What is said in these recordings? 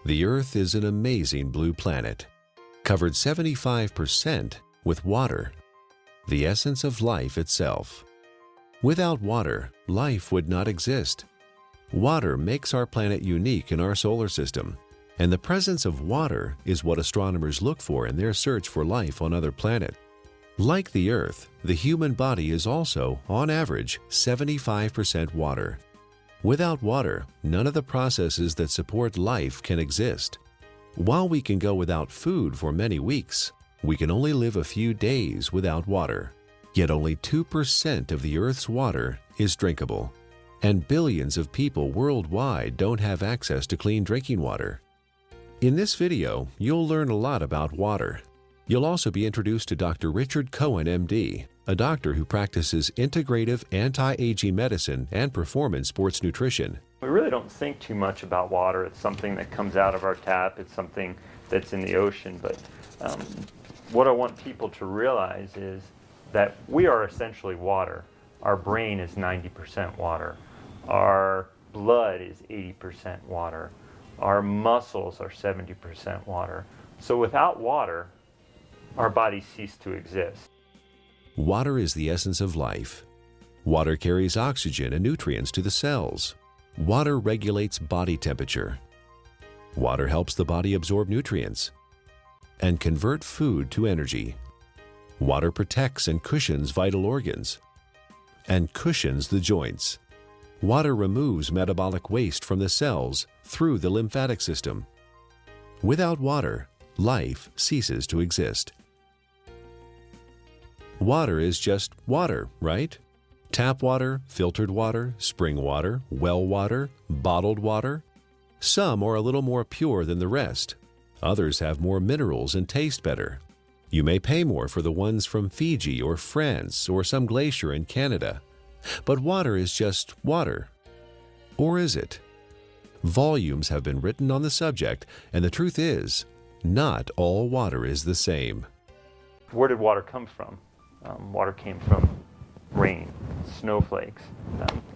The Earth is an amazing blue planet, covered 75% with water, the essence of life itself. Without water, life would not exist. Water makes our planet unique in our solar system, and the presence of water is what astronomers look for in their search for life on other planets. Like the Earth, the human body is also, on average, 75% water. Without water, none of the processes that support life can exist. While we can go without food for many weeks, we can only live a few days without water. Yet only 2% of the Earth's water is drinkable, and billions of people worldwide don't have access to clean drinking water. In this video, you'll learn a lot about water. You'll also be introduced to Dr. Richard Cohen, MD, a doctor who practices integrative anti-aging medicine and performance sports nutrition. We really don't think too much about water. It's something that comes out of our tap. It's something that's in the ocean. But what I want people to realize is that we are essentially water. Our brain is 90% water. Our blood is 80% water. Our muscles are 70% water. So without water, our bodies cease to exist. Water is the essence of life. Water carries oxygen and nutrients to the cells. Water regulates body temperature. Water helps the body absorb nutrients and convert food to energy. Water protects and cushions vital organs and cushions the joints. Water removes metabolic waste from the cells through the lymphatic system. Without water, life ceases to exist. Water is just water, right? Tap water, filtered water, spring water, well water, bottled water. Some are a little more pure than the rest. Others have more minerals and taste better. You may pay more for the ones from Fiji or France or some glacier in Canada. But water is just water. Or is it? Volumes have been written on the subject, and the truth is, not all water is the same. Where did water come from? Water came from rain, snowflakes,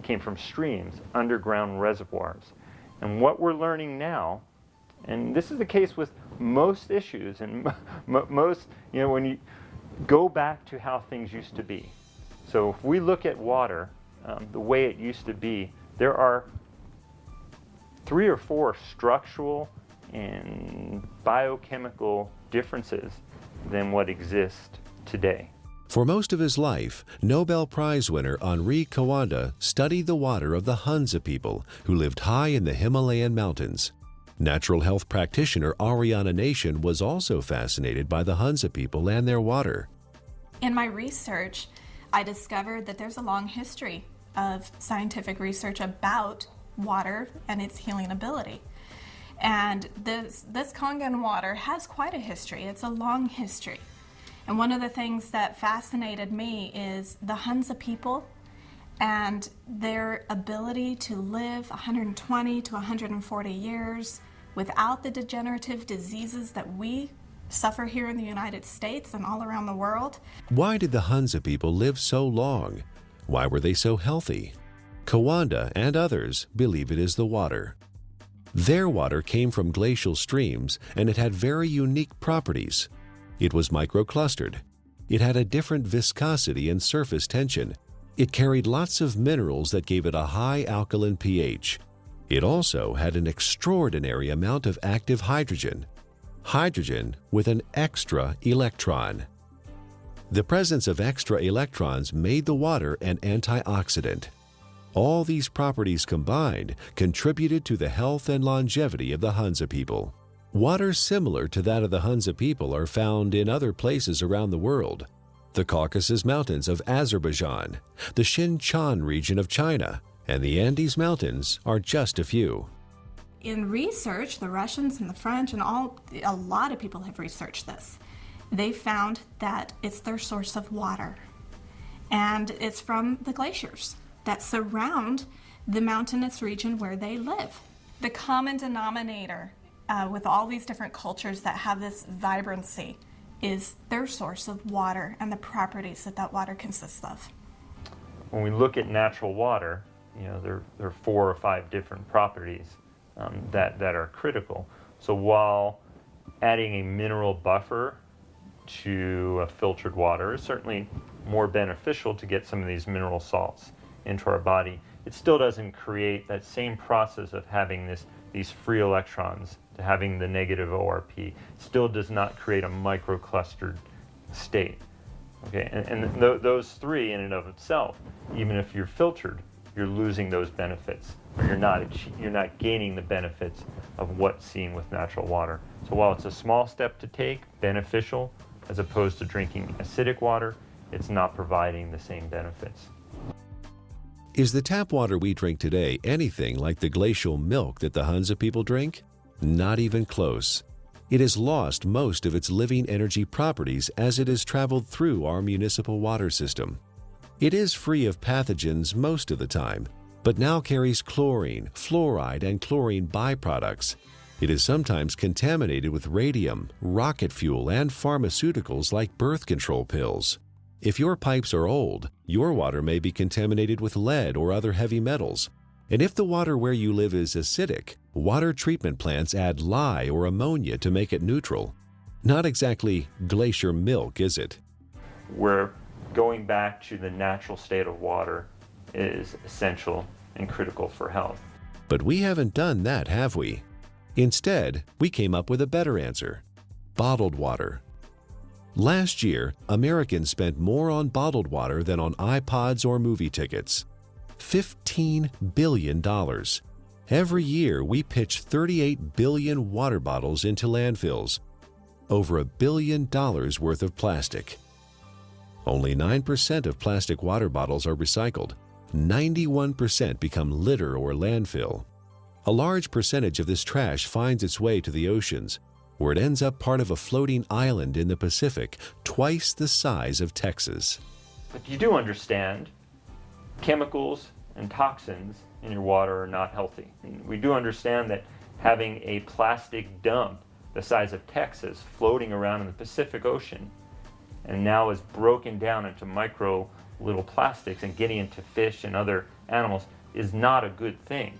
came from streams, underground reservoirs. And what we're learning now, and this is the case with most issues, and most, when you go back to how things used to be. So if we look at water, the way it used to be, there are 3 or 4 structural and biochemical differences than what exists today. For most of his life, Nobel Prize winner Henri Coanda studied the water of the Hunza people who lived high in the Himalayan mountains. Natural health practitioner Ariana Nation was also fascinated by the Hunza people and their water. In my research, I discovered that there's a long history of scientific research about water and its healing ability. And this Kangen water has quite a history. It's a long history. And one of the things that fascinated me is the Hunza people and their ability to live 120 to 140 years without the degenerative diseases that we suffer here in the United States and all around the world. Why did the Hunza people live so long? Why were they so healthy? Coanda and others believe it is the water. Their water came from glacial streams, and it had very unique properties. It was microclustered. It had a different viscosity and surface tension. It carried lots of minerals that gave it a high alkaline pH. It also had an extraordinary amount of active hydrogen. Hydrogen with an extra electron. The presence of extra electrons made the water an antioxidant. All these properties combined contributed to the health and longevity of the Hunza people. Water similar to that of the Hunza people are found in other places around the world. The Caucasus Mountains of Azerbaijan, the Xinjiang region of China, and the Andes Mountains are just a few. In research, the Russians and the French and a lot of people have researched this. They found that it's their source of water. And it's from the glaciers that surround the mountainous region where they live. The common denominator with all these different cultures that have this vibrancy is their source of water and the properties that that water consists of. When we look at natural water, there are 4 or 5 different properties that are critical. So while adding a mineral buffer to filtered water is certainly more beneficial to get some of these mineral salts into our body, it still doesn't create that same process of having these free electrons, to having the negative ORP. Still does not create a microclustered state. Okay, and those three in and of itself, even if you're filtered, you're losing those benefits, or you're not gaining the benefits of what's seen with natural water. So while it's a small step to take, beneficial, as opposed to drinking acidic water, it's not providing the same benefits. Is the tap water we drink today anything like the glacial milk that the Hunza people drink? Not even close. It has lost most of its living energy properties as it has traveled through our municipal water system. It is free of pathogens most of the time, but now carries chlorine, fluoride, and chlorine byproducts. It is sometimes contaminated with radium, rocket fuel, and pharmaceuticals like birth control pills. If your pipes are old, your water may be contaminated with lead or other heavy metals. And if the water where you live is acidic, water treatment plants add lye or ammonia to make it neutral. Not exactly glacier milk, is it? Where going back to the natural state of water is essential and critical for health. But we haven't done that, have we? Instead, we came up with a better answer: bottled water. Last year, Americans spent more on bottled water than on iPods or movie tickets. $15 billion. Every year, we pitch 38 billion water bottles into landfills. Over $1 billion worth of plastic. Only 9% of plastic water bottles are recycled. 91% become litter or landfill. A large percentage of this trash finds its way to the oceans, where it ends up part of a floating island in the Pacific, twice the size of Texas. But you do understand chemicals and toxins in your water are not healthy. And we do understand that having a plastic dump the size of Texas floating around in the Pacific Ocean and now is broken down into micro little plastics and getting into fish and other animals is not a good thing.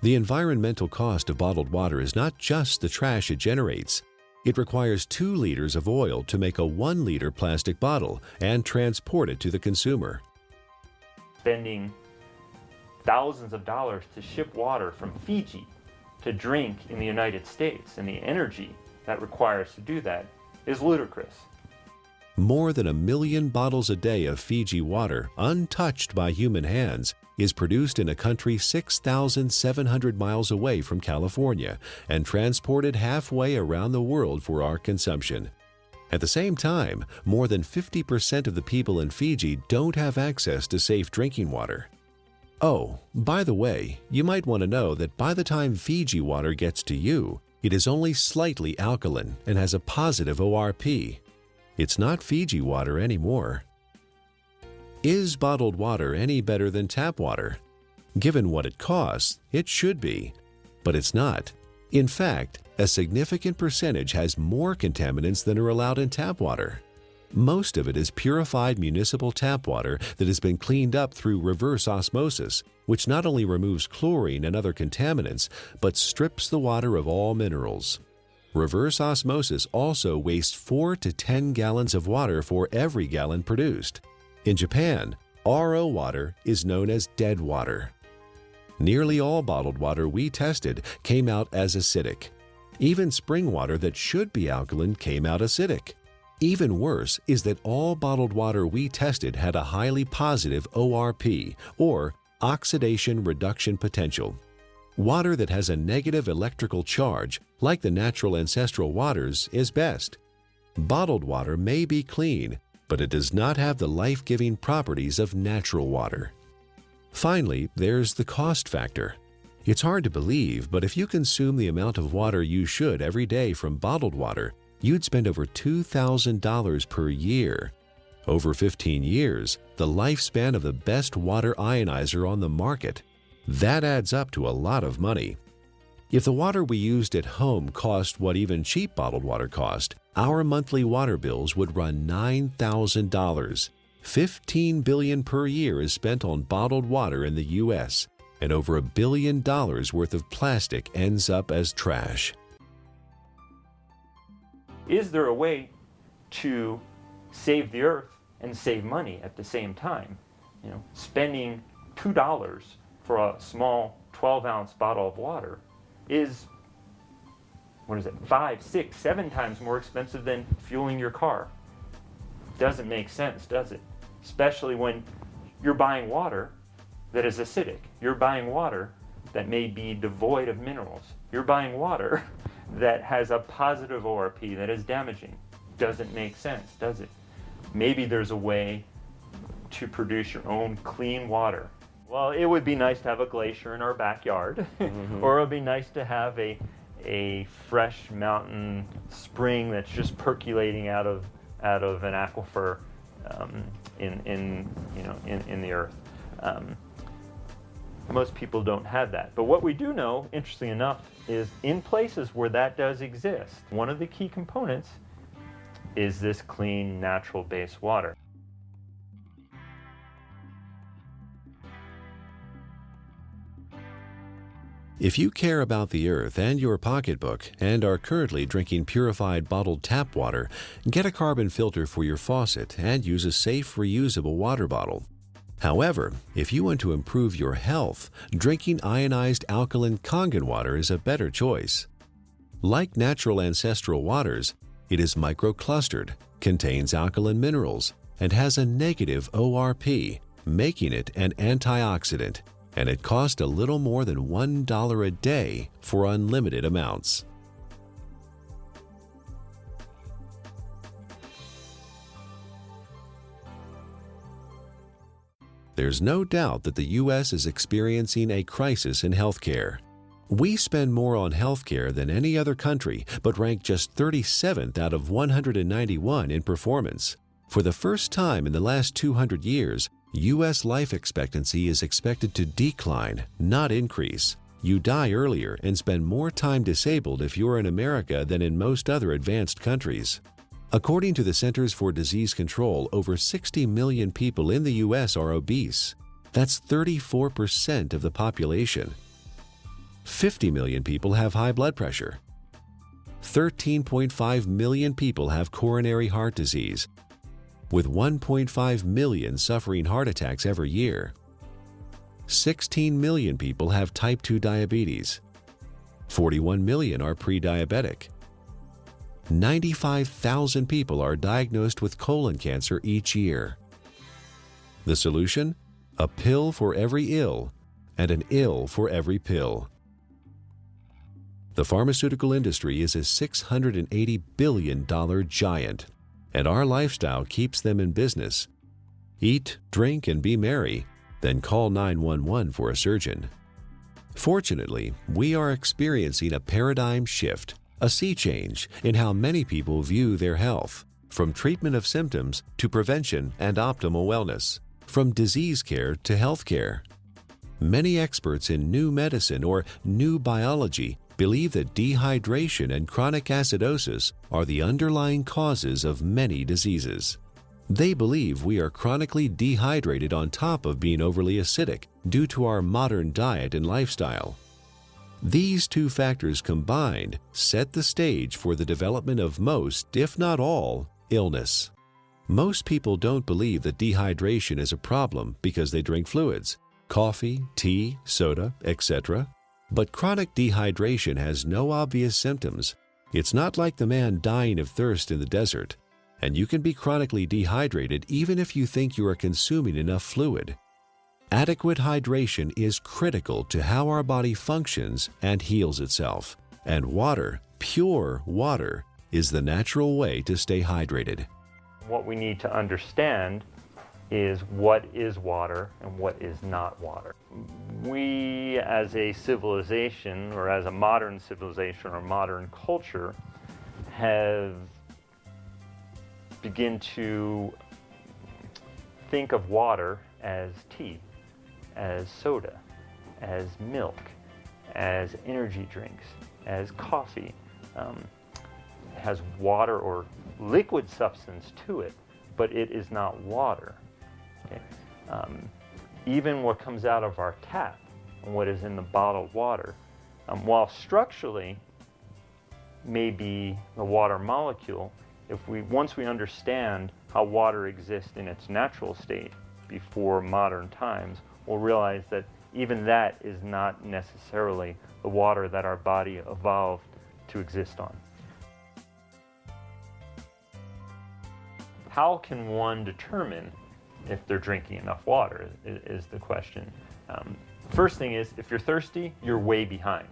The environmental cost of bottled water is not just the trash it generates. It requires 2 liters of oil to make a 1-liter plastic bottle and transport it to the consumer. Spending thousands of dollars to ship water from Fiji to drink in the United States, and the energy that requires to do that is ludicrous. More than 1 million bottles a day of Fiji water, untouched by human hands, is produced in a country 6,700 miles away from California and transported halfway around the world for our consumption. At the same time, more than 50% of the people in Fiji don't have access to safe drinking water. Oh, by the way, you might want to know that by the time Fiji water gets to you, it is only slightly alkaline and has a positive ORP. It's not Fiji water anymore. Is bottled water any better than tap water? Given what it costs, it should be, but it's not. In fact, a significant percentage has more contaminants than are allowed in tap water. Most of it is purified municipal tap water that has been cleaned up through reverse osmosis, which not only removes chlorine and other contaminants, but strips the water of all minerals. Reverse osmosis also wastes 4 to 10 gallons of water for every gallon produced. In Japan, RO water is known as dead water. Nearly all bottled water we tested came out as acidic. Even spring water that should be alkaline came out acidic. Even worse is that all bottled water we tested had a highly positive ORP, or oxidation reduction potential. Water that has a negative electrical charge, like the natural ancestral waters, is best. Bottled water may be clean, but it does not have the life-giving properties of natural water. Finally, there's the cost factor. It's hard to believe, but if you consume the amount of water you should every day from bottled water, you'd spend over $2,000 per year. Over 15 years, the lifespan of the best water ionizer on the market. That adds up to a lot of money. If the water we used at home cost what even cheap bottled water cost, our monthly water bills would run $9,000. $15 billion per year is spent on bottled water in the U.S., and over $1 billion worth of plastic ends up as trash. Is there a way to save the earth and save money at the same time? You know, spending $2 for a small 12-ounce bottle of water is, 5, 6, 7 times more expensive than fueling your car. Doesn't make sense, does it? Especially when you're buying water that is acidic. You're buying water that may be devoid of minerals. You're buying water that has a positive ORP that is damaging. Doesn't make sense, does it? Maybe there's a way to produce your own clean water. Well, it would be nice to have a glacier in our backyard, or it would be nice to have a fresh mountain spring that's just percolating out of an aquifer in the earth. Most people don't have that. But what we do know, interestingly enough, is in places where that does exist, one of the key components is this clean, natural-based water. If you care about the earth and your pocketbook and are currently drinking purified bottled tap water, get a carbon filter for your faucet and use a safe, reusable water bottle. However, if you want to improve your health, drinking ionized alkaline Kangen water is a better choice. Like natural ancestral waters, it is microclustered, contains alkaline minerals, and has a negative ORP, making it an antioxidant, and it costs a little more than $1 a day for unlimited amounts. There's no doubt that the U.S. is experiencing a crisis in healthcare. We spend more on healthcare than any other country, but rank just 37th out of 191 in performance. For the first time in the last 200 years, U.S. life expectancy is expected to decline, not increase. You die earlier and spend more time disabled if you're in America than in most other advanced countries. According to the Centers for Disease Control, over 60 million people in the U.S. are obese. That's 34% of the population. 50 million people have high blood pressure. 13.5 million people have coronary heart disease, with 1.5 million suffering heart attacks every year. 16 million people have type 2 diabetes. 41 million are pre-diabetic. 95,000 people are diagnosed with colon cancer each year. The solution? A pill for every ill, and an ill for every pill. The pharmaceutical industry is a $680 billion giant, and our lifestyle keeps them in business. Eat, drink, and be merry, then call 911 for a surgeon. Fortunately, we are experiencing a paradigm shift, a sea change in how many people view their health, from treatment of symptoms to prevention and optimal wellness, from disease care to health care. Many experts in new medicine or new biology believe that dehydration and chronic acidosis are the underlying causes of many diseases. They believe we are chronically dehydrated on top of being overly acidic due to our modern diet and lifestyle. These two factors combined set the stage for the development of most, if not all, illness. Most people don't believe that dehydration is a problem because they drink fluids, coffee, tea, soda, etc. But chronic dehydration has no obvious symptoms. It's not like the man dying of thirst in the desert, and you can be chronically dehydrated even if you think you are consuming enough fluid. Adequate hydration is critical to how our body functions and heals itself, and water, pure water, is the natural way to stay hydrated. What we need to understand is what is water and what is not water. We as a civilization, or as a modern civilization or modern culture, have begun to think of water as tea, as soda, as milk, as energy drinks, as coffee. It has water or liquid substance to it, but it is not water. Okay? Even what comes out of our tap and what is in the bottled water. While structurally maybe the water molecule, once we understand how water exists in its natural state before modern times, we'll realize that even that is not necessarily the water that our body evolved to exist on. How can one determine if they're drinking enough water is the question. First thing is, if you're thirsty, you're way behind.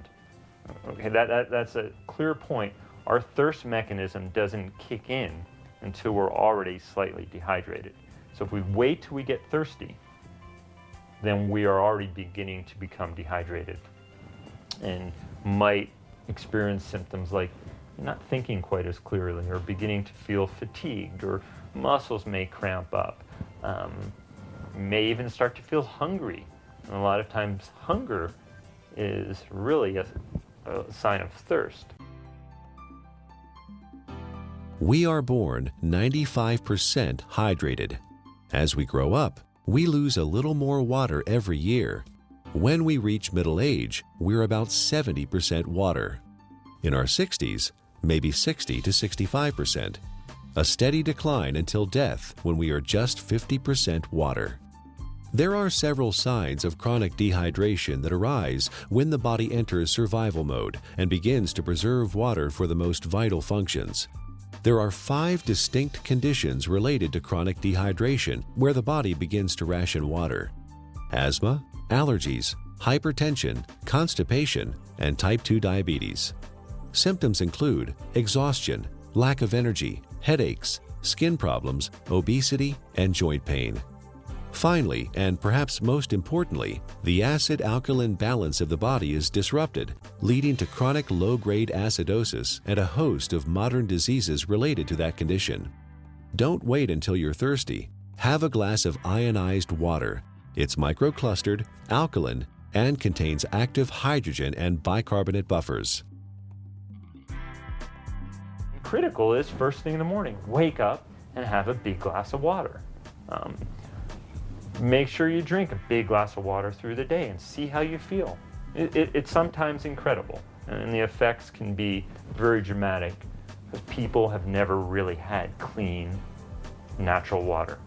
Okay, that's a clear point. Our thirst mechanism doesn't kick in until we're already slightly dehydrated. So if we wait till we get thirsty, then we are already beginning to become dehydrated and might experience symptoms like not thinking quite as clearly, or beginning to feel fatigued, or muscles may cramp up, may even start to feel hungry. And a lot of times hunger is really a sign of thirst. We are born 95% hydrated. As we grow up, we lose a little more water every year. When we reach middle age, we're about 70% water. In our 60s, maybe 60 to 65%. A steady decline until death when we are just 50% water. There are several signs of chronic dehydration that arise when the body enters survival mode and begins to preserve water for the most vital functions. There are 5 distinct conditions related to chronic dehydration where the body begins to ration water: asthma, allergies, hypertension, constipation, and type 2 diabetes. Symptoms include exhaustion, lack of energy, headaches, skin problems, obesity, and joint pain. Finally, and perhaps most importantly, the acid-alkaline balance of the body is disrupted, leading to chronic low-grade acidosis and a host of modern diseases related to that condition. Don't wait until you're thirsty. Have a glass of ionized water. It's microclustered, alkaline, and contains active hydrogen and bicarbonate buffers. Critical is first thing in the morning, wake up and have a big glass of water. Make sure you drink a big glass of water through the day and see how you feel. It's sometimes incredible, and the effects can be very dramatic because people have never really had clean, natural water.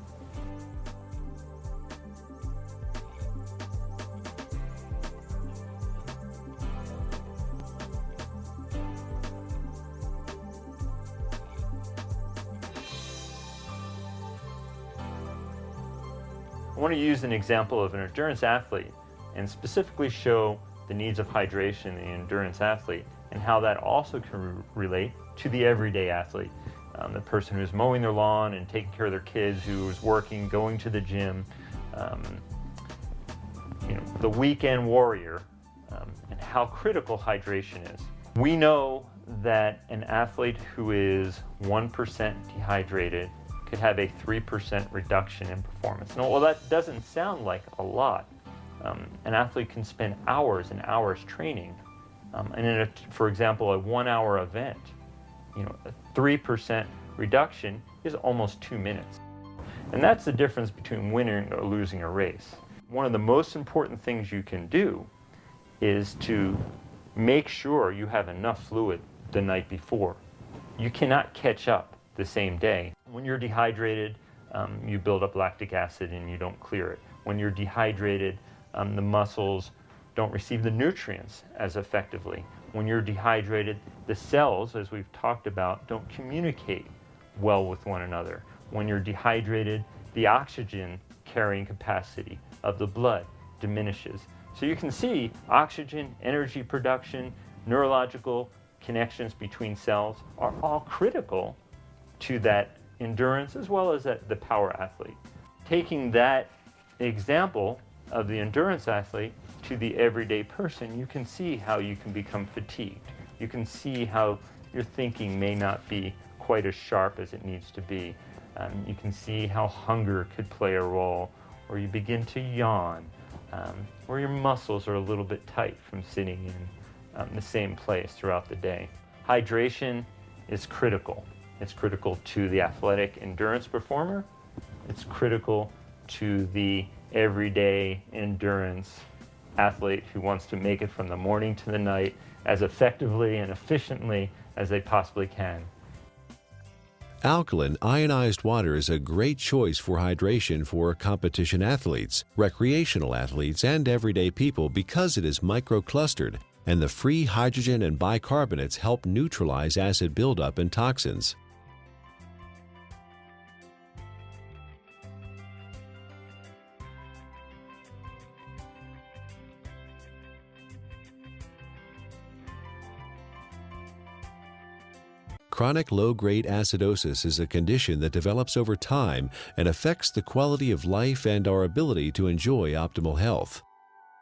I want to use an example of an endurance athlete and specifically show the needs of hydration in the endurance athlete and how that also can relate to the everyday athlete. The person who's mowing their lawn and taking care of their kids, who is working, going to the gym, the weekend warrior, and how critical hydration is. We know that an athlete who is 1% dehydrated could have a 3% reduction in performance. Now, well, that doesn't sound like a lot. An athlete can spend hours and hours training, and in for example, a 1-hour event, a 3% reduction is almost 2 minutes. And that's the difference between winning or losing a race. One of the most important things you can do is to make sure you have enough fluid the night before. You cannot catch up the same day. When you're dehydrated, you build up lactic acid and you don't clear it. When you're dehydrated, the muscles don't receive the nutrients as effectively. When you're dehydrated, the cells, as we've talked about, don't communicate well with one another. When you're dehydrated, the oxygen carrying capacity of the blood diminishes. So you can see oxygen, energy production, neurological connections between cells are all critical to that endurance as well as the power athlete. Taking that example of the endurance athlete to the everyday person, you can see how you can become fatigued. You can see how your thinking may not be quite as sharp as it needs to be. You can see how hunger could play a role, or you begin to yawn, or your muscles are a little bit tight from sitting in the same place throughout the day. Hydration is critical. It's critical to the athletic endurance performer. It's critical to the everyday endurance athlete who wants to make it from the morning to the night as effectively and efficiently as they possibly can. Alkaline ionized water is a great choice for hydration for competition athletes, recreational athletes, and everyday people because it is microclustered, and the free hydrogen and bicarbonates help neutralize acid buildup and toxins. Chronic low-grade acidosis is a condition that develops over time and affects the quality of life and our ability to enjoy optimal health.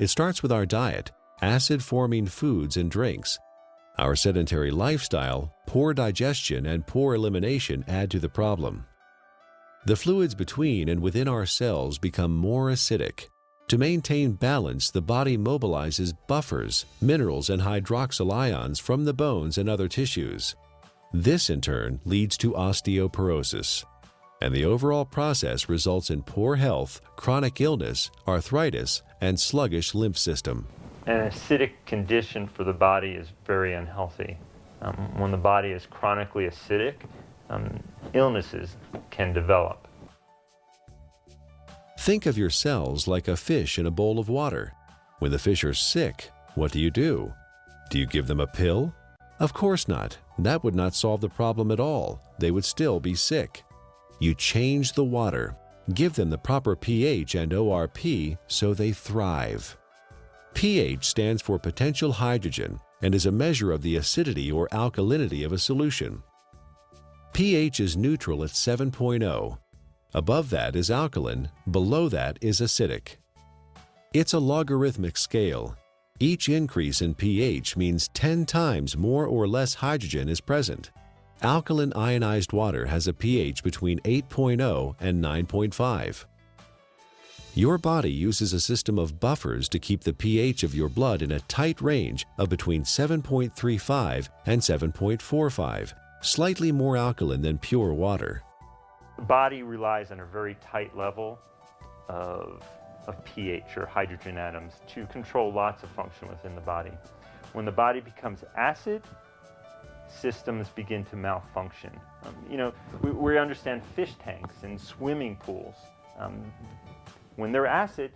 It starts with our diet, acid-forming foods and drinks. Our sedentary lifestyle, poor digestion, and poor elimination add to the problem. The fluids between and within our cells become more acidic. To maintain balance, the body mobilizes buffers, minerals, and hydroxyl ions from the bones and other tissues. This, in turn, leads to osteoporosis, and the overall process results in poor health, chronic illness, arthritis, and sluggish lymph system. An acidic condition for the body is very unhealthy. When the body is chronically acidic, illnesses can develop. Think of your cells like a fish in a bowl of water. When the fish are sick, what do? Do you give them a pill? Of course not. That would not solve the problem at all. They would still be sick. You change the water, give them the proper pH and ORP so they thrive. pH stands for potential hydrogen and is a measure of the acidity or alkalinity of a solution. pH is neutral at 7.0. Above that is alkaline, below that is acidic. It's a logarithmic scale. Each increase in pH means 10 times more or less hydrogen is present. Alkaline ionized water has a pH between 8.0 and 9.5. Your body uses a system of buffers to keep the pH of your blood in a tight range of between 7.35 and 7.45, slightly more alkaline than pure water. The body relies on a very tight level of pH, or hydrogen atoms, to control lots of function within the body. When the body becomes acid, systems begin to malfunction. We understand fish tanks and swimming pools. When they're acid,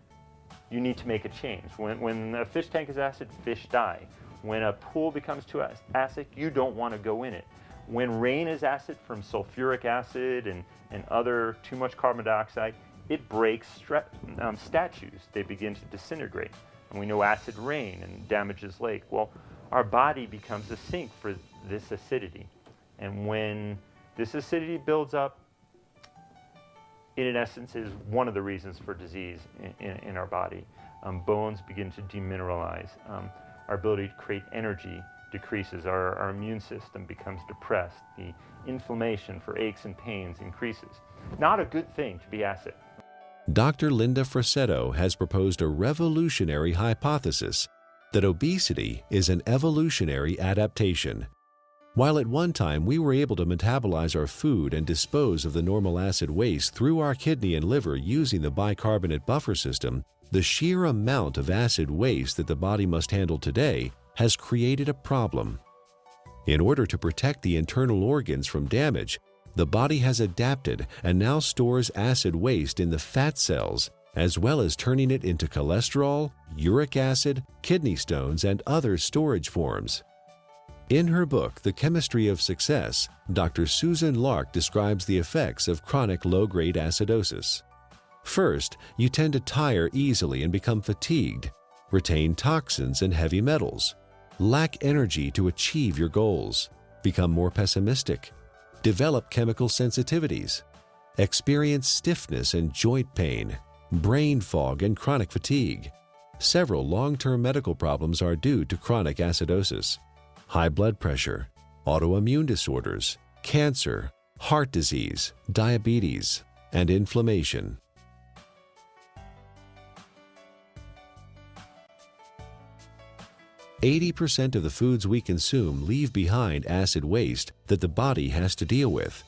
you need to make a change. When a fish tank is acid, fish die. When a pool becomes too acid, you don't want to go in it. When rain is acid from sulfuric acid and other too much carbon dioxide, it breaks statues. They begin to disintegrate. And we know acid rain and damages lake. Well, our body becomes a sink for this acidity. And when this acidity builds up, it in essence is one of the reasons for disease in our body. Bones begin to demineralize. Our ability to create energy decreases. Our immune system becomes depressed. The inflammation for aches and pains increases. Not a good thing to be acid. Dr. Linda Frassetto has proposed a revolutionary hypothesis that obesity is an evolutionary adaptation. While at one time we were able to metabolize our food and dispose of the normal acid waste through our kidney and liver using the bicarbonate buffer system, the sheer amount of acid waste that the body must handle today has created a problem. In order to protect the internal organs from damage, the body has adapted and now stores acid waste in the fat cells, as well as turning it into cholesterol, uric acid, kidney stones, and other storage forms. In her book, The Chemistry of Success, Dr. Susan Lark describes the effects of chronic low-grade acidosis. First, you tend to tire easily and become fatigued, retain toxins and heavy metals, lack energy to achieve your goals, become more pessimistic, develop chemical sensitivities, experience stiffness and joint pain, brain fog, and chronic fatigue. Several long-term medical problems are due to chronic acidosis: high blood pressure, autoimmune disorders, cancer, heart disease, diabetes, and inflammation. %80 of the foods we consume leave behind acid waste that the body has to deal with.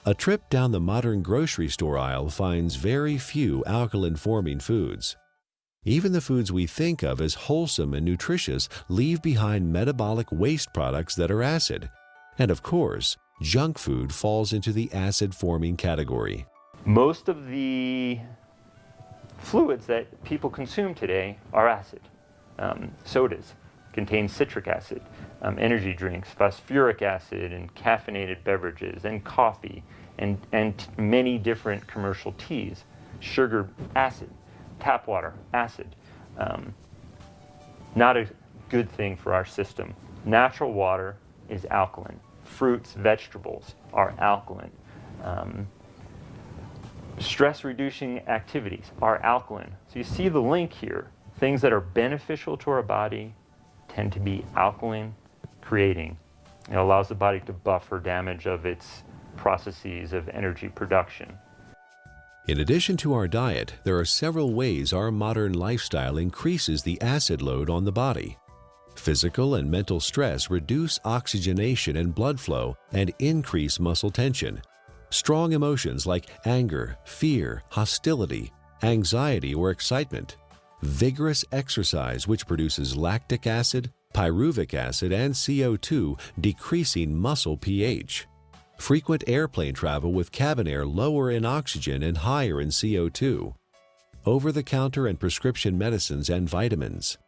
A trip down the modern grocery store aisle finds very few alkaline-forming foods. Even the foods we think of as wholesome and nutritious leave behind metabolic waste products that are acid. And of course, junk food falls into the acid-forming category. Most of the fluids that people consume today are acid. Sodas contain citric acid, energy drinks, phosphoric acid, and caffeinated beverages, and coffee, and many different commercial teas. Sugar, acid. Tap water, acid. Not a good thing for our system. Natural water is alkaline. Fruits, vegetables are alkaline. Stress-reducing activities are alkaline. So you see the link here. Things that are beneficial to our body tend to be alkaline creating. It allows the body to buffer damage of its processes of energy production. In addition to our diet, there are several ways our modern lifestyle increases the acid load on the body. Physical and mental stress reduce oxygenation and blood flow and increase muscle tension. Strong emotions like anger, fear, hostility, anxiety, or excitement. Vigorous exercise, which produces lactic acid, pyruvic acid, and CO2, decreasing muscle pH. Frequent airplane travel with cabin air lower in oxygen and higher in CO2. Over-the-counter and prescription medicines and vitamins.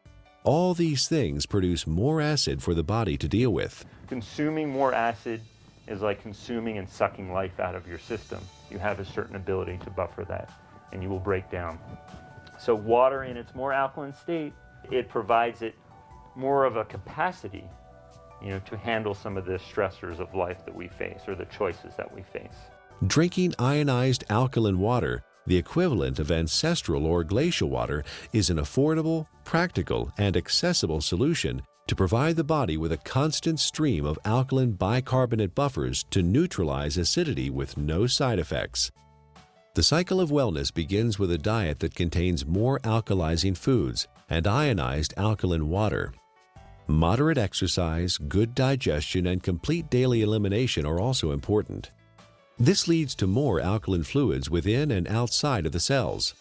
All these things produce more acid for the body to deal with. Consuming more acid is like consuming and sucking life out of your system. You have a certain ability to buffer that, and you will break down. So water in its more alkaline state, it provides it more of a capacity, to handle some of the stressors of life that we face, or the choices that we face. Drinking ionized alkaline water, the equivalent of ancestral or glacial water, is an affordable, practical, and accessible solution to provide the body with a constant stream of alkaline bicarbonate buffers to neutralize acidity with no side effects. The cycle of wellness begins with a diet that contains more alkalizing foods and ionized alkaline water. Moderate exercise, good digestion, and complete daily elimination are also important. This leads to more alkaline fluids within and outside of the cells.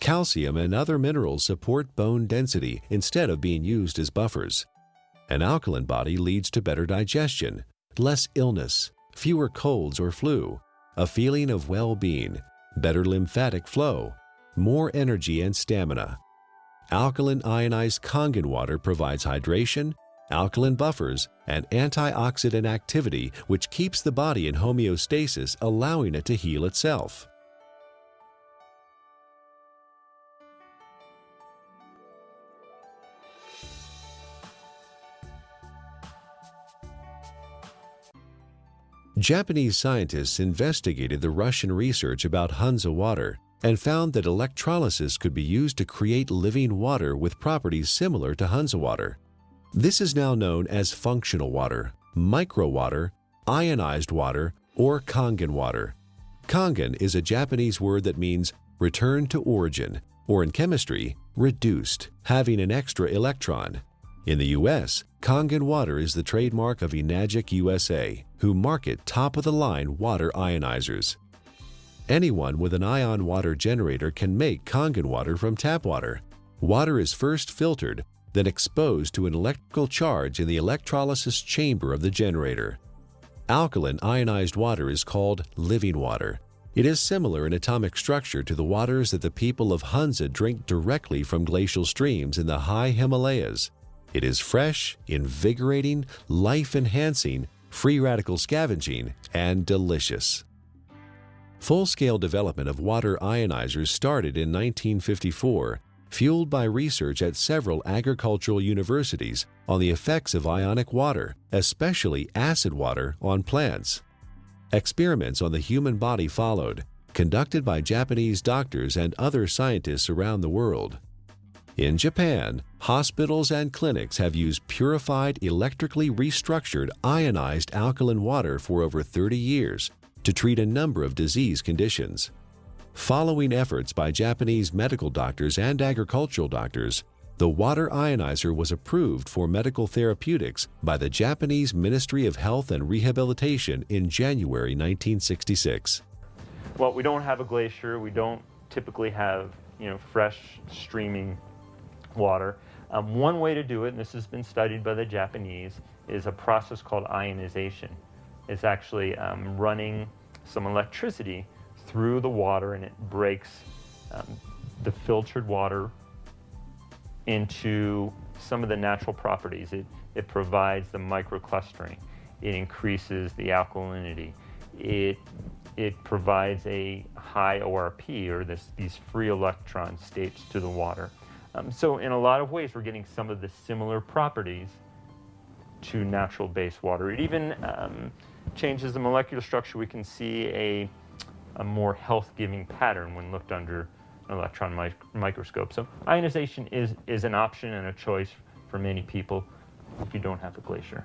Calcium and other minerals support bone density instead of being used as buffers. An alkaline body leads to better digestion, less illness, fewer colds or flu, a feeling of well-being, better lymphatic flow, more energy and stamina. Alkaline ionized Kangen water provides hydration, alkaline buffers, and antioxidant activity, which keeps the body in homeostasis, allowing it to heal itself. Japanese scientists investigated the Russian research about Hansa water and found that electrolysis could be used to create living water with properties similar to Hansa water. This is now known as functional water, microwater, ionized water, or Kangen water. Kangen is a Japanese word that means return to origin, or in chemistry, reduced, having an extra electron. In the U.S., Kangen water is the trademark of Enagic USA, who market top-of-the-line water ionizers. Anyone with an ion water generator can make Kangen water from tap water. Water is first filtered, then exposed to an electrical charge in the electrolysis chamber of the generator. Alkaline ionized water is called living water. It is similar in atomic structure to the waters that the people of Hansa drink directly from glacial streams in the high Himalayas. It is fresh, invigorating, life-enhancing, free radical scavenging, and delicious. Full-scale development of water ionizers started in 1954, fueled by research at several agricultural universities on the effects of ionic water, especially acid water, on plants. Experiments on the human body followed, conducted by Japanese doctors and other scientists around the world. In Japan, hospitals and clinics have used purified, electrically restructured, ionized alkaline water for over 30 years to treat a number of disease conditions. Following efforts by Japanese medical doctors and agricultural doctors, the water ionizer was approved for medical therapeutics by the Japanese Ministry of Health and Rehabilitation in January 1966. Well, we don't have a glacier. We don't typically have, fresh streaming water. One way to do it, and this has been studied by the Japanese, is a process called ionization. It's actually running some electricity through the water, and it breaks the filtered water into some of the natural properties. It provides the microclustering. It increases the alkalinity. It provides a high ORP, or these free electron states, to the water. So in a lot of ways, we're getting some of the similar properties to natural base water. It even changes the molecular structure. We can see a more health-giving pattern when looked under an electron microscope. So ionization is an option and a choice for many people if you don't have a glacier.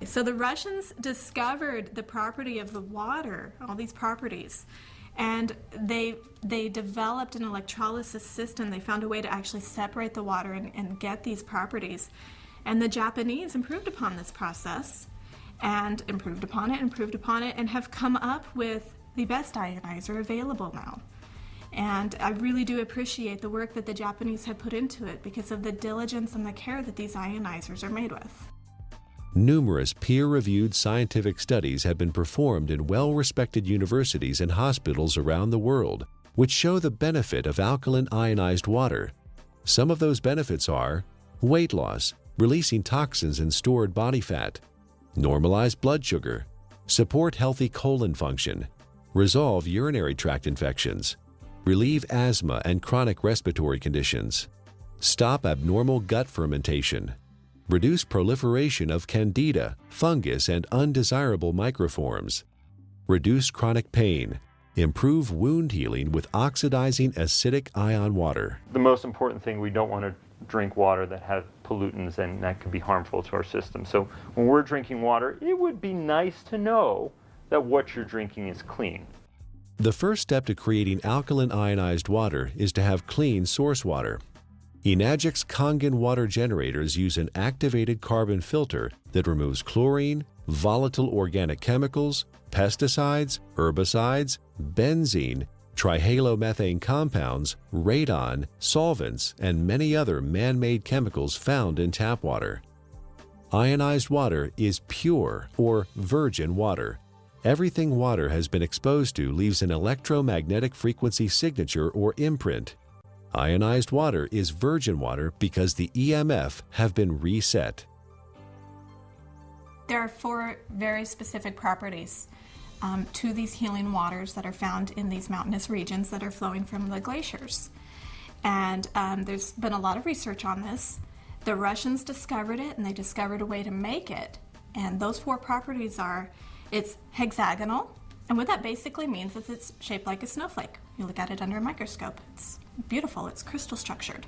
So the Russians discovered the property of the water, all these properties, and they developed an electrolysis system. They found a way to actually separate the water and get these properties. And the Japanese improved upon this process and improved upon it, and have come up with the best ionizer available now. And I really do appreciate the work that the Japanese have put into it because of the diligence and the care that these ionizers are made with. Numerous peer-reviewed scientific studies have been performed in well-respected universities and hospitals around the world, which show the benefit of alkaline ionized water. Some of those benefits are weight loss, releasing toxins and stored body fat, normalize blood sugar, support healthy colon function, resolve urinary tract infections, relieve asthma and chronic respiratory conditions, stop abnormal gut fermentation, reduce proliferation of candida, fungus, and undesirable microforms, reduce chronic pain, improve wound healing with oxidizing acidic ion water. The most important thing, we don't want to drink water that has pollutants, and that can be harmful to our system. So when we're drinking water, it would be nice to know that what you're drinking is clean. The first step to creating alkaline ionized water is to have clean source water. Enagic's Kangen water generators use an activated carbon filter that removes chlorine, volatile organic chemicals, pesticides, herbicides, benzene, trihalomethane compounds, radon, solvents, and many other man-made chemicals found in tap water. Ionized water is pure or virgin water. Everything water has been exposed to leaves an electromagnetic frequency signature or imprint. Ionized water is virgin water because the EMF have been reset. There are 4 very specific properties to these healing waters that are found in these mountainous regions that are flowing from the glaciers. And there's been a lot of research on this. The Russians discovered it, and they discovered a way to make it. And those 4 properties are, it's hexagonal, and what that basically means is it's shaped like a snowflake. You look at it under a microscope. It's beautiful. It's crystal structured.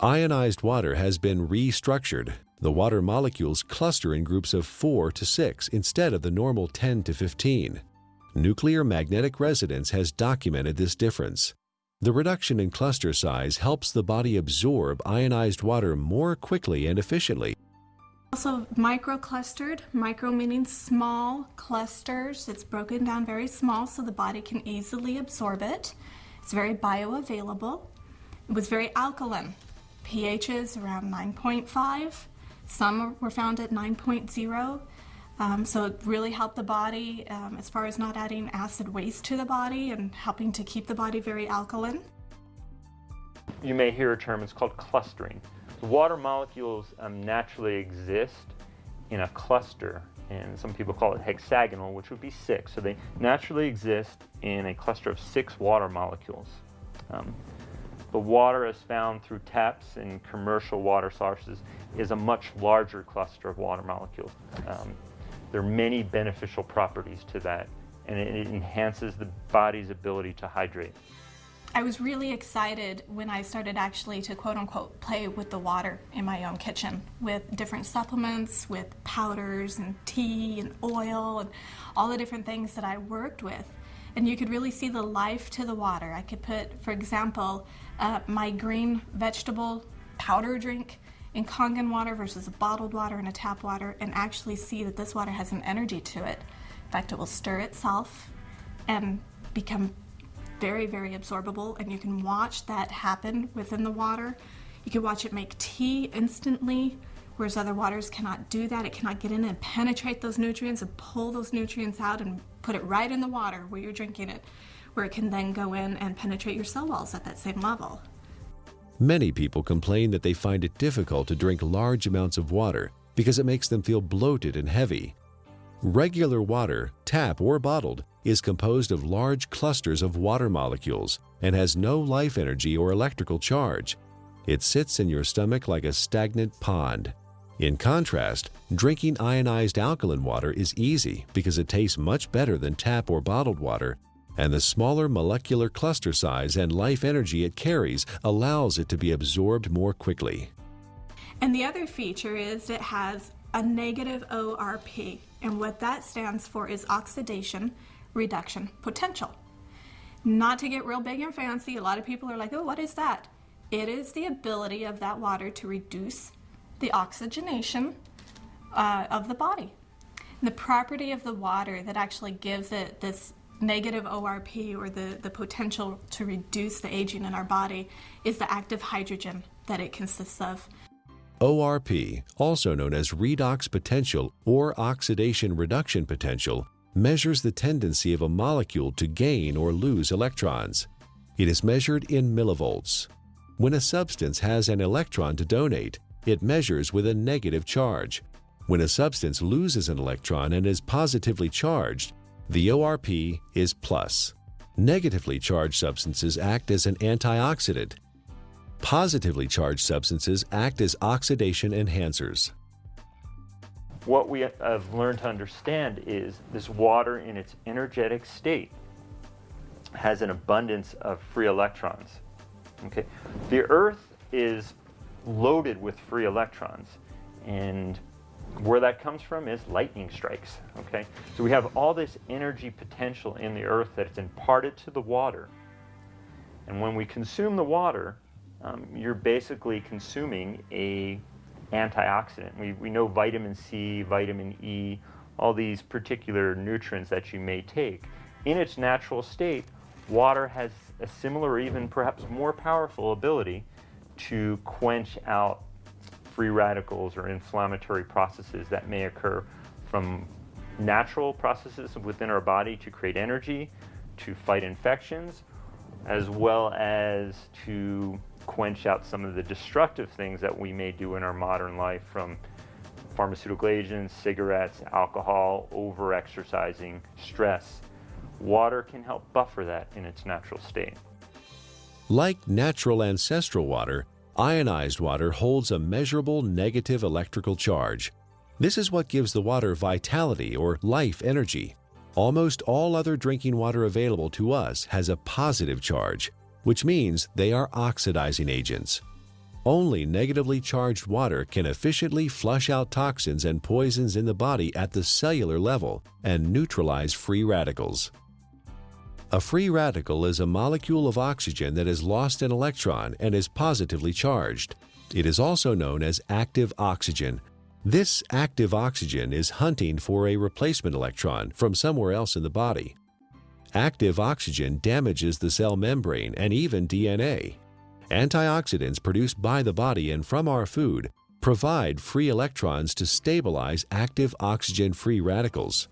Ionized water has been restructured. The water molecules cluster in groups of 4 to 6 instead of the normal 10 to 15. Nuclear magnetic resonance has documented this difference. The reduction in cluster size helps the body absorb ionized water more quickly and efficiently. Also microclustered, micro meaning small clusters. It's broken down very small so the body can easily absorb it. It's very bioavailable. It was very alkaline. pHs around 9.5. Some were found at 9.0. So it really helped the body as far as not adding acid waste to the body and helping to keep the body very alkaline. You may hear a term, it's called clustering. The water molecules naturally exist in a cluster, and some people call it hexagonal, which would be 6. So they naturally exist in a cluster of 6 water molecules. The water as found through taps and commercial water sources is a much larger cluster of water molecules. There are many beneficial properties to that, and it enhances the body's ability to hydrate. I was really excited when I started actually to quote-unquote play with the water in my own kitchen with different supplements, with powders and tea and oil and all the different things that I worked with. And you could really see the life to the water. I could put, for example, my green vegetable powder drink in Kangen water versus a bottled water and a tap water, and actually see that this water has an energy to it. In fact, it will stir itself and become very, very absorbable, and you can watch that happen within the water. You can watch it make tea instantly, whereas other waters cannot do that. It cannot get in and penetrate those nutrients and pull those nutrients out and put it right in the water where you're drinking it, where it can then go in and penetrate your cell walls at that same level. Many people complain that they find it difficult to drink large amounts of water because it makes them feel bloated and heavy. Regular water, tap or bottled, is composed of large clusters of water molecules and has no life energy or electrical charge. It sits in your stomach like a stagnant pond. In contrast, drinking ionized alkaline water is easy because it tastes much better than tap or bottled water, and the smaller molecular cluster size and life energy it carries allows it to be absorbed more quickly. And the other feature is it has a negative ORP, and what that stands for is oxidation reduction potential. Not to get real big and fancy, a lot of people are like, oh, what is that? It is the ability of that water to reduce the oxygenation of the body. And the property of the water that actually gives it this negative ORP, or the potential to reduce the aging in our body, is the active hydrogen that it consists of. ORP, also known as redox potential or oxidation reduction potential, measures the tendency of a molecule to gain or lose electrons. It is measured in millivolts. When a substance has an electron to donate, it measures with a negative charge. When a substance loses an electron and is positively charged, the ORP is plus. Negatively charged substances act as an antioxidant. Positively charged substances act as oxidation enhancers. What we have learned to understand is this water in its energetic state has an abundance of free electrons. Okay? The Earth is loaded with free electrons, and where that comes from is lightning strikes. Okay? So we have all this energy potential in the Earth that's imparted to the water. And when we consume the water, you're basically consuming a antioxidant. We know vitamin C, vitamin E, all these particular nutrients that you may take. In its natural state, water has a similar, or even perhaps more powerful ability to quench out free radicals or inflammatory processes that may occur from natural processes within our body to create energy, to fight infections, as well as to quench out some of the destructive things that we may do in our modern life, from pharmaceutical agents, cigarettes, alcohol, over-exercising, stress. Water can help buffer that in its natural state. Like natural ancestral water, ionized water holds a measurable negative electrical charge. This is what gives the water vitality or life energy. Almost all other drinking water available to us has a positive charge, which means they are oxidizing agents. Only negatively charged water can efficiently flush out toxins and poisons in the body at the cellular level and neutralize free radicals. A free radical is a molecule of oxygen that has lost an electron and is positively charged. It is also known as active oxygen. This active oxygen is hunting for a replacement electron from somewhere else in the body. Active oxygen damages the cell membrane and even DNA. Antioxidants produced by the body and from our food provide free electrons to stabilize active oxygen-free radicals.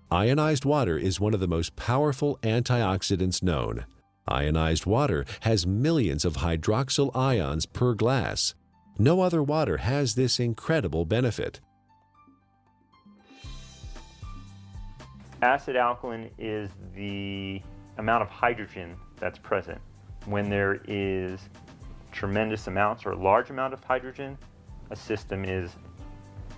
Ionized water is one of the most powerful antioxidants known. Ionized water has millions of hydroxyl ions per glass. No other water has this incredible benefit. Acid alkaline is the amount of hydrogen that's present. When there is tremendous amounts or a large amount of hydrogen, a system is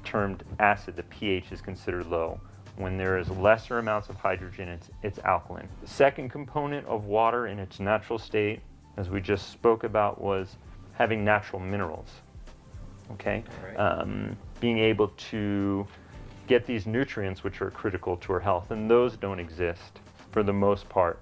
termed acid. The pH is considered low. When there is lesser amounts of hydrogen, it's alkaline. The second component of water in its natural state, as we just spoke about, was having natural minerals. Okay? Right. Being able to get these nutrients which are critical to our health, and those don't exist for the most part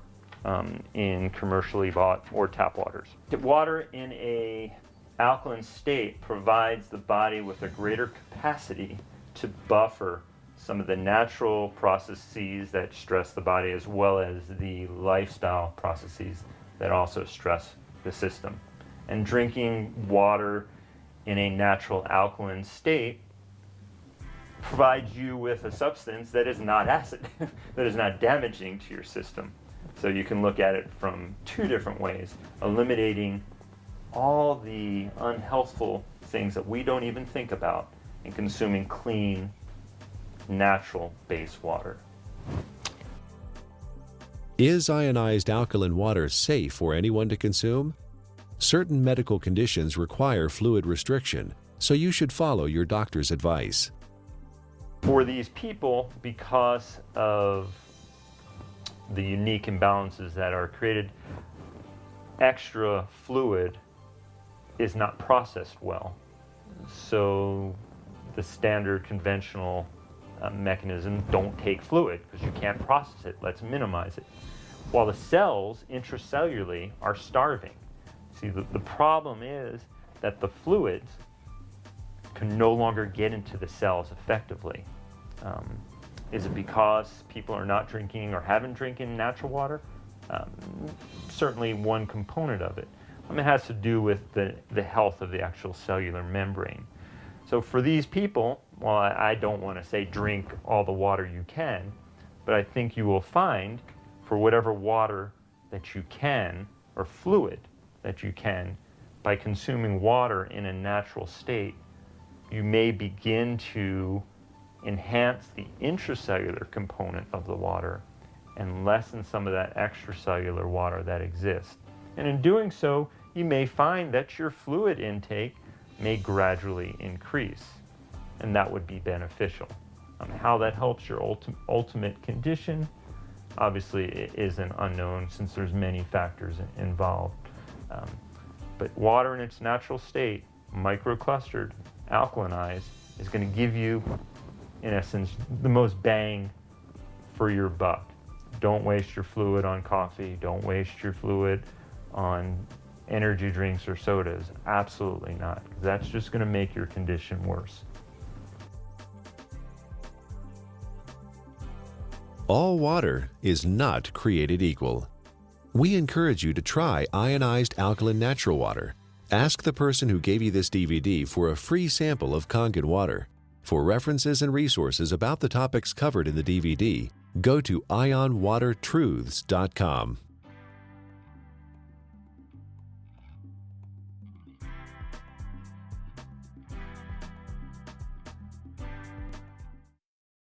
in commercially bought or tap waters. Water in a alkaline state provides the body with a greater capacity to buffer some of the natural processes that stress the body, as well as the lifestyle processes that also stress the system. And drinking water in a natural alkaline state provides you with a substance that is not acid, that is not damaging to your system. So you can look at it from two different ways, eliminating all the unhealthful things that we don't even think about and consuming clean, natural base water. Is ionized alkaline water safe for anyone to consume? Certain medical conditions require fluid restriction, so you should follow your doctor's advice. For these people, because of the unique imbalances that are created, extra fluid is not processed well. So the standard conventional mechanism, don't take fluid because you can't process it, let's minimize it. While the cells intracellularly are starving. See, the problem is that the fluids can no longer get into the cells effectively. Is it because people are not drinking or haven't drinking natural water? Certainly one component of it. It has to do with the health of the actual cellular membrane. So for these people, well, I don't want to say drink all the water you can, but I think you will find for whatever water that you can, or fluid that you can, by consuming water in a natural state, you may begin to enhance the intracellular component of the water and lessen some of that extracellular water that exists. And in doing so, you may find that your fluid intake may gradually increase, and that would be beneficial. How that helps your ultimate condition, obviously it is an unknown since there's many factors involved. But water in its natural state, microclustered, alkalinized, is going to give you, in essence, the most bang for your buck. Don't waste your fluid on coffee. Don't waste your fluid on energy drinks or sodas. Absolutely not. That's just going to make your condition worse. All water is not created equal. We encourage you to try ionized alkaline natural water. Ask the person who gave you this DVD for a free sample of Kangen water. For references and resources about the topics covered in the DVD, go to ionwatertruths.com.